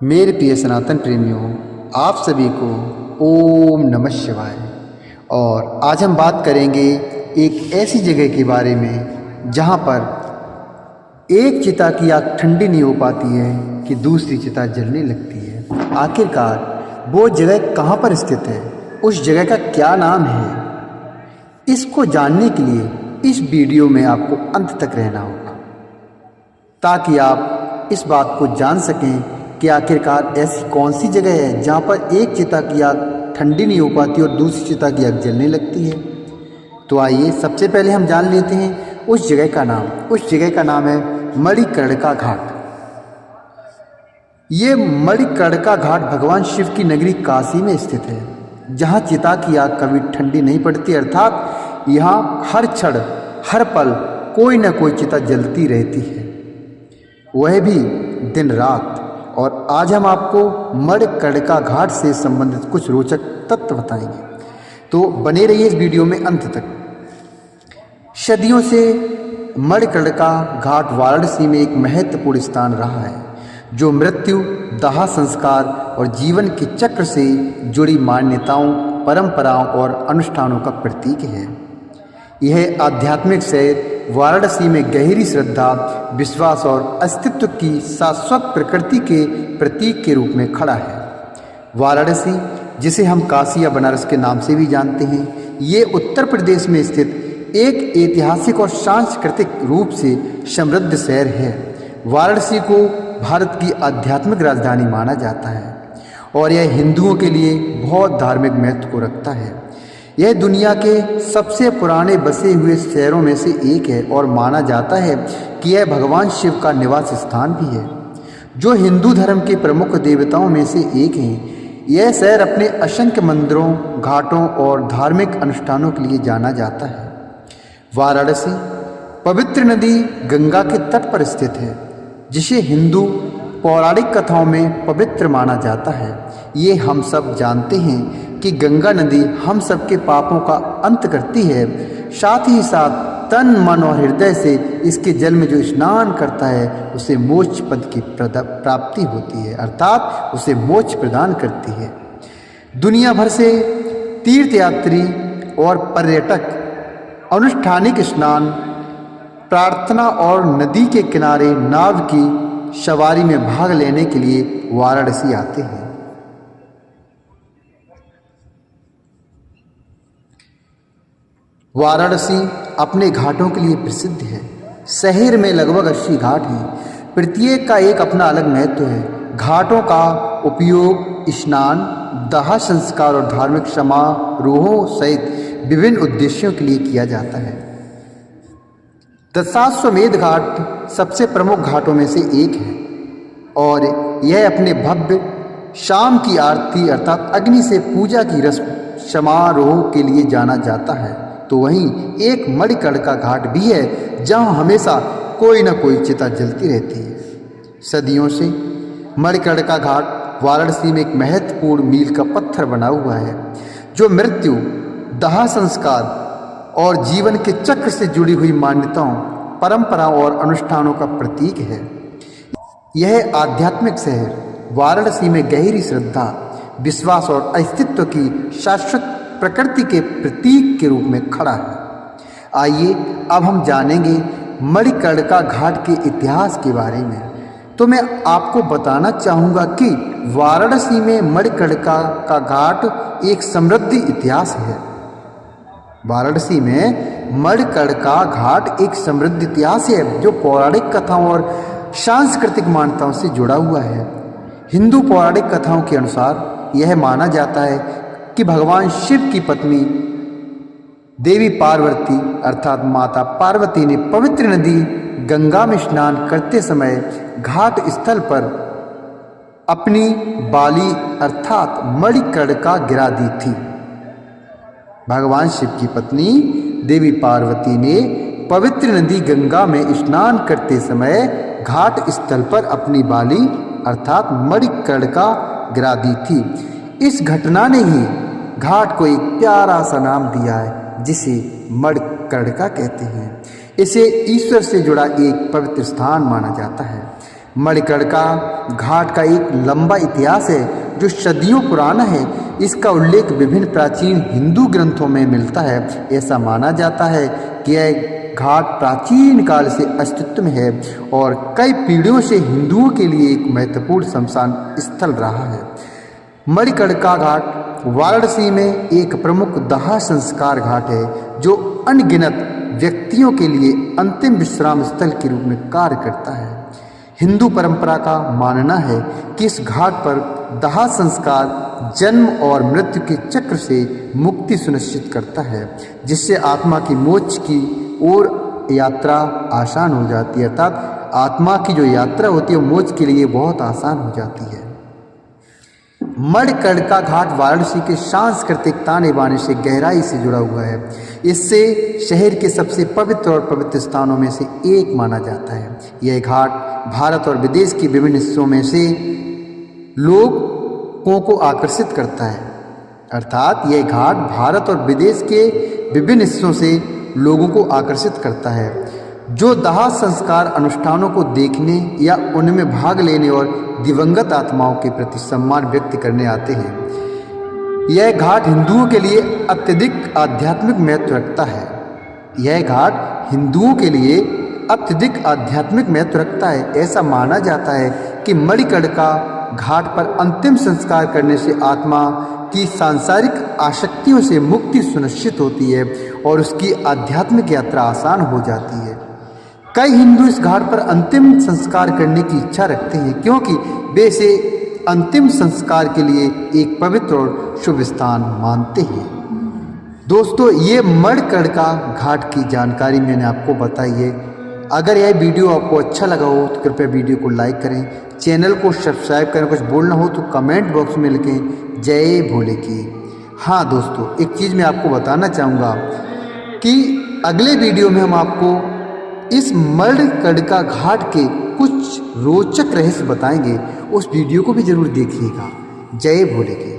मेरे प्रिय सनातन प्रेमियों, आप सभी को ओम नमः शिवाय। और आज हम बात करेंगे एक ऐसी जगह के बारे में जहाँ पर एक चिता की आग ठंडी नहीं हो पाती है कि दूसरी चिता जलने लगती है। आखिरकार वो जगह कहाँ पर स्थित है, उस जगह का क्या नाम है, इसको जानने के लिए इस वीडियो में आपको अंत तक रहना होगा ताकि आप इस बात को जान सकें कि आखिरकार ऐसी कौन सी जगह है जहाँ पर एक चिता की आग ठंडी नहीं हो पाती और दूसरी चिता की आग जलने लगती है। तो आइए सबसे पहले हम जान लेते हैं उस जगह का नाम। उस जगह का नाम है मणिकर्णिका घाट। ये मणिकर्णिका घाट भगवान शिव की नगरी काशी में स्थित है, जहाँ चिता की आग कभी ठंडी नहीं पड़ती, अर्थात यहाँ हर क्षण हर पल कोई न कोई चिता जलती रहती है, वह भी दिन रात। और आज हम आपको मणिकर्णिका घाट से संबंधित कुछ रोचक तथ्य बताएंगे, तो बने रहिए इस वीडियो में अंत तक। सदियों से मणिकर्णिका घाट वाराणसी में एक महत्वपूर्ण स्थान रहा है, जो मृत्यु, दाह संस्कार और जीवन के चक्र से जुड़ी मान्यताओं, परंपराओं और अनुष्ठानों का प्रतीक है। यह आध्यात्मिक शहर वाराणसी में गहरी श्रद्धा, विश्वास और अस्तित्व की शाश्वत प्रकृति के प्रतीक के रूप में खड़ा है। वाराणसी, जिसे हम काशी या बनारस के नाम से भी जानते हैं, ये उत्तर प्रदेश में स्थित एक ऐतिहासिक और सांस्कृतिक रूप से समृद्ध शहर है। वाराणसी को भारत की आध्यात्मिक राजधानी माना जाता है और यह हिंदुओं के लिए बहुत धार्मिक महत्व को रखता है। यह दुनिया के सबसे पुराने बसे हुए शहरों में से एक है और माना जाता है कि यह भगवान शिव का निवास स्थान भी है, जो हिंदू धर्म के प्रमुख देवताओं में से एक हैं। यह शहर अपने असंख्य मंदिरों, घाटों और धार्मिक अनुष्ठानों के लिए जाना जाता है। वाराणसी पवित्र नदी गंगा के तट पर स्थित है, जिसे हिंदू पौराणिक कथाओं में पवित्र माना जाता है। ये हम सब जानते हैं कि गंगा नदी हम सबके पापों का अंत करती है, साथ ही साथ तन, मन और हृदय से इसके जल में जो स्नान करता है उसे मोक्ष पद की प्राप्ति होती है, अर्थात उसे मोक्ष प्रदान करती है। दुनिया भर से तीर्थयात्री और पर्यटक अनुष्ठानिक स्नान, प्रार्थना और नदी के किनारे नाव की सवारी में भाग लेने के लिए वाराणसी आते हैं। वाराणसी अपने घाटों के लिए प्रसिद्ध है। शहर में लगभग 80 घाट हैं। प्रत्येक का एक अपना अलग महत्व है। घाटों का उपयोग स्नान, दाह संस्कार और धार्मिक समारोहों सहित विभिन्न उद्देश्यों के लिए किया जाता है। दशाश्वमेध घाट सबसे प्रमुख घाटों में से एक है और यह अपने भव्य शाम की आरती अर्थात अग्नि से पूजा की रस्म समारोह के लिए जाना जाता है। तो वहीं एक मणिकर्णिका घाट भी है, जहां हमेशा कोई न कोई चिता जलती रहती है। सदियों से मणिकर्णिका घाट वाराणसी में एक महत्वपूर्ण मील का पत्थर बना हुआ है, जो मृत्यु, दाह संस्कार और जीवन के चक्र से जुड़ी हुई मान्यताओं, परंपराओं और अनुष्ठानों का प्रतीक है। यह आध्यात्मिक शहर वाराणसी में गहरी श्रद्धा, विश्वास और अस्तित्व की शाश्वत प्रकृति के प्रतीक के रूप में खड़ा है। आइए अब हम जानेंगे मणिकर्णिका घाट के इतिहास के बारे में। तो मैं आपको बताना चाहूँगा कि वाराणसी में मणिकर्णिका का घाट एक समृद्ध इतिहास है। वाराणसी में मणिकर्णिका घाट एक समृद्ध इतिहास है, जो पौराणिक कथाओं और सांस्कृतिक मान्यताओं से जुड़ा हुआ है। हिंदू पौराणिक कथाओं के अनुसार यह माना जाता है कि भगवान शिव की पत्नी देवी पार्वती अर्थात माता पार्वती ने पवित्र नदी गंगा में स्नान करते समय घाट स्थल पर अपनी बाली अर्थात मणिकर्णिका गिरा दी थी। भगवान शिव की पत्नी देवी पार्वती ने पवित्र नदी गंगा में स्नान करते समय घाट स्थल पर अपनी बाली अर्थात मणिकर्णिका गिरा दी थी। इस घटना ने ही घाट को एक प्यारा सा नाम दिया है, जिसे मणिकर्णिका कहते हैं। इसे ईश्वर से जुड़ा एक पवित्र स्थान माना जाता है। मणिकर्णिका घाट का एक लंबा इतिहास है जो सदियों पुराना है। इसका उल्लेख विभिन्न प्राचीन हिंदू ग्रंथों में मिलता है। ऐसा माना जाता है कि यह घाट प्राचीन काल से अस्तित्व में है और कई पीढ़ियों से हिंदुओं के लिए एक महत्वपूर्ण शमशान स्थल रहा है। मणिकर्णिका घाट वाराणसी में एक प्रमुख दाह संस्कार घाट है जो अनगिनत व्यक्तियों के लिए अंतिम विश्राम स्थल के रूप में कार्य करता है। हिंदू परंपरा का मानना है कि इस घाट पर दाह संस्कार जन्म और मृत्यु के चक्र से मुक्ति सुनिश्चित करता है, जिससे आत्मा की मोक्ष की ओर यात्रा आसान हो जाती है। अर्थात आत्मा की जो यात्रा होती है वो मोक्ष के लिए बहुत आसान हो जाती है। मणिकर्णिका घाट वाराणसी के सांस्कृतिक ताने बाने से गहराई से जुड़ा हुआ है। इससे शहर के सबसे पवित्र और पवित्र स्थानों में से एक माना जाता है। यह घाट भारत और विदेश के विभिन्न हिस्सों में से लोगों को आकर्षित करता है। अर्थात यह घाट भारत और विदेश के विभिन्न हिस्सों से लोगों को आकर्षित करता है जो दाह संस्कार अनुष्ठानों को देखने या उनमें भाग लेने और दिवंगत आत्माओं के प्रति सम्मान व्यक्त करने आते हैं। यह घाट हिंदुओं के लिए अत्यधिक आध्यात्मिक महत्व रखता है। यह घाट हिंदुओं के लिए अत्यधिक आध्यात्मिक महत्व रखता है। ऐसा माना जाता है कि मणिकर्णिका घाट पर अंतिम संस्कार करने से आत्मा की सांसारिक आसक्तियों से मुक्ति सुनिश्चित होती है और उसकी आध्यात्मिक यात्रा आसान हो जाती है। कई हिंदू इस घाट पर अंतिम संस्कार करने की इच्छा रखते हैं क्योंकि वे इसे अंतिम संस्कार के लिए एक पवित्र और शुभ स्थान मानते हैं। दोस्तों, ये मणिकर्णिका घाट की जानकारी मैंने आपको बताई है। अगर यह वीडियो आपको अच्छा लगा हो तो कृपया वीडियो को लाइक करें, चैनल को सब्सक्राइब करें। कुछ बोलना हो तो कमेंट बॉक्स में लिखें जय भोले की। हाँ दोस्तों, एक चीज़ मैं आपको बताना चाहूँगा कि अगले वीडियो में हम आपको इस मणिकर्णिका घाट के कुछ रोचक रहस्य बताएंगे। उस वीडियो को भी जरूर देखिएगा। जय भोले की।